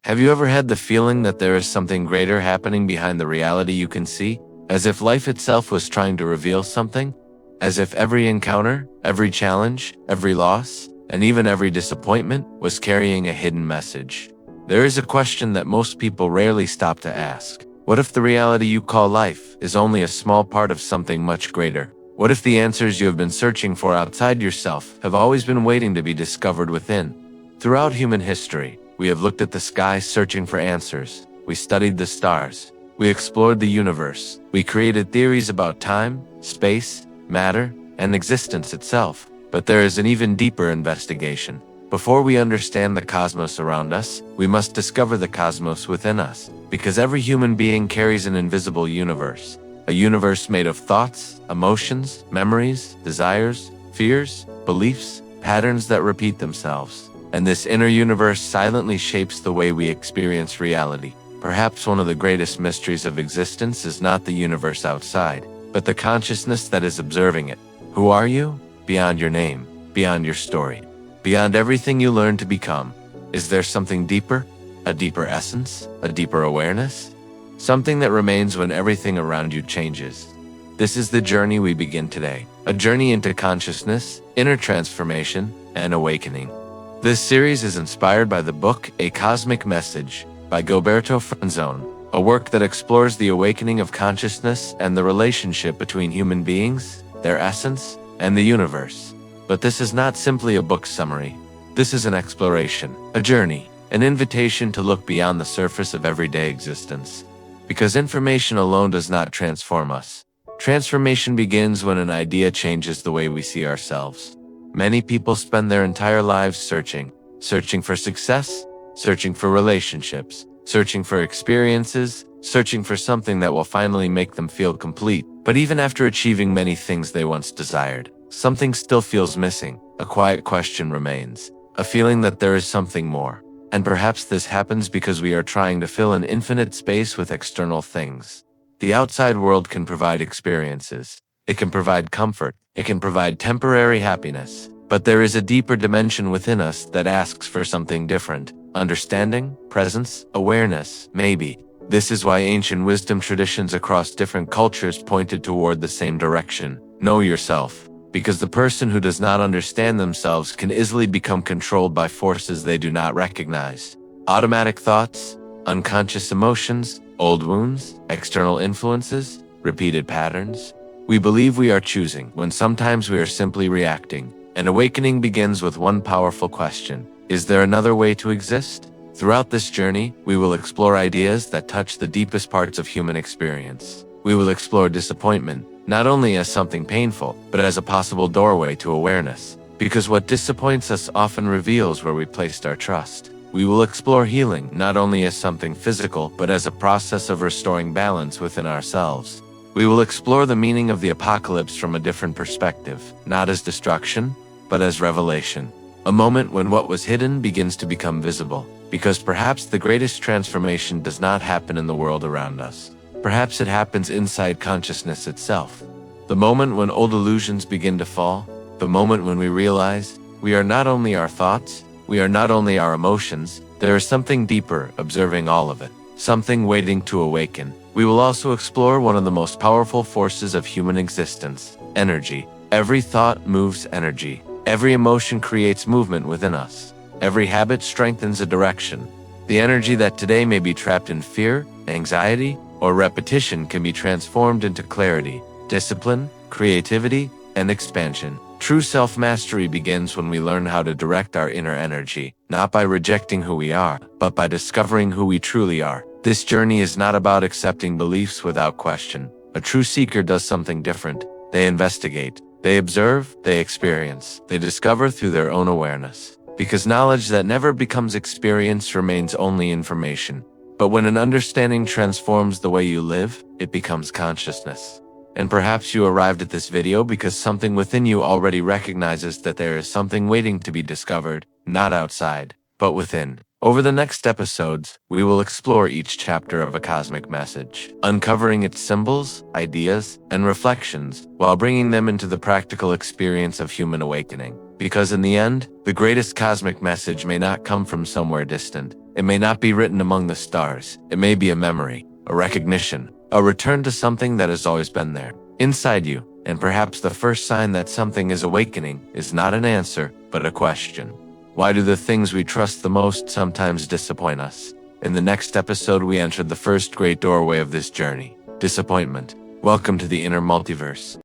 Have you ever had the feeling that there is something greater happening behind the reality you can see? As if life itself was trying to reveal something? As if every encounter, every challenge, every loss, and even every disappointment was carrying a hidden message? There is a question that most people rarely stop to ask. What if the reality you call life is only a small part of something much greater? What if the answers you have been searching for outside yourself have always been waiting to be discovered within? Throughout human history, we have looked at the sky searching for answers. We studied the stars. We explored the universe. We created theories about time, space, matter, and existence itself. But there is an even deeper investigation. Before we understand the cosmos around us, we must discover the cosmos within us. Because every human being carries an invisible universe. A universe made of thoughts, emotions, memories, desires, fears, beliefs, patterns that repeat themselves. And this inner universe silently shapes the way we experience reality. Perhaps one of the greatest mysteries of existence is not the universe outside, but the consciousness that is observing it. Who are you? Beyond your name, beyond your story, beyond everything you learn to become. Is there something deeper? A deeper essence? A deeper awareness? Something that remains when everything around you changes. This is the journey we begin today. A journey into consciousness, inner transformation, and awakening. This series is inspired by the book A Cosmic Message by Gilberto Franzoni, a work that explores the awakening of consciousness and the relationship between human beings, their essence, and the universe. But this is not simply a book summary. This is an exploration, a journey, an invitation to look beyond the surface of everyday existence. Because information alone does not transform us. Transformation begins when an idea changes the way we see ourselves. Many people spend their entire lives searching for success, searching for relationships, searching for experiences, searching for something that will finally make them feel complete. But even after achieving many things they once desired, something still feels missing. A quiet question remains, a feeling that there is something more. And perhaps this happens because we are trying to fill an infinite space with external things. The outside world can provide experiences. It can provide comfort. It can provide temporary happiness. But there is a deeper dimension within us that asks for something different. Understanding, presence, awareness, maybe. This is why ancient wisdom traditions across different cultures pointed toward the same direction. Know yourself. Because the person who does not understand themselves can easily become controlled by forces they do not recognize. Automatic thoughts, unconscious emotions, old wounds, external influences, repeated patterns. We believe we are choosing when sometimes we are simply reacting. An awakening begins with one powerful question. Is there another way to exist? Throughout this journey, we will explore ideas that touch the deepest parts of human experience. We will explore disappointment, not only as something painful, but as a possible doorway to awareness. Because what disappoints us often reveals where we placed our trust. We will explore healing, not only as something physical, but as a process of restoring balance within ourselves. We will explore the meaning of the apocalypse from a different perspective, not as destruction, but as revelation. A moment when what was hidden begins to become visible. Because perhaps the greatest transformation does not happen in the world around us. Perhaps it happens inside consciousness itself. The moment when old illusions begin to fall, the moment when we realize we are not only our thoughts, we are not only our emotions, there is something deeper observing all of it, something waiting to awaken. We will also explore one of the most powerful forces of human existence, energy. Every thought moves energy. Every emotion creates movement within us. Every habit strengthens a direction. The energy that today may be trapped in fear, anxiety, or repetition can be transformed into clarity, discipline, creativity, and expansion. True self-mastery begins when we learn how to direct our inner energy, not by rejecting who we are, but by discovering who we truly are. This journey is not about accepting beliefs without question. A true seeker does something different. They investigate, they observe, they experience, they discover through their own awareness. Because knowledge that never becomes experience remains only information. But when an understanding transforms the way you live, it becomes consciousness. And perhaps you arrived at this video because something within you already recognizes that there is something waiting to be discovered, not outside, but within. Over the next episodes, we will explore each chapter of A Cosmic Message, uncovering its symbols, ideas, and reflections, while bringing them into the practical experience of human awakening. Because in the end, the greatest cosmic message may not come from somewhere distant. It may not be written among the stars. It may be a memory, a recognition, a return to something that has always been there, inside you. And perhaps the first sign that something is awakening is not an answer, but a question. Why do the things we trust the most sometimes disappoint us? In the next episode, we entered the first great doorway of this journey, disappointment. Welcome to the Inner Multiverse.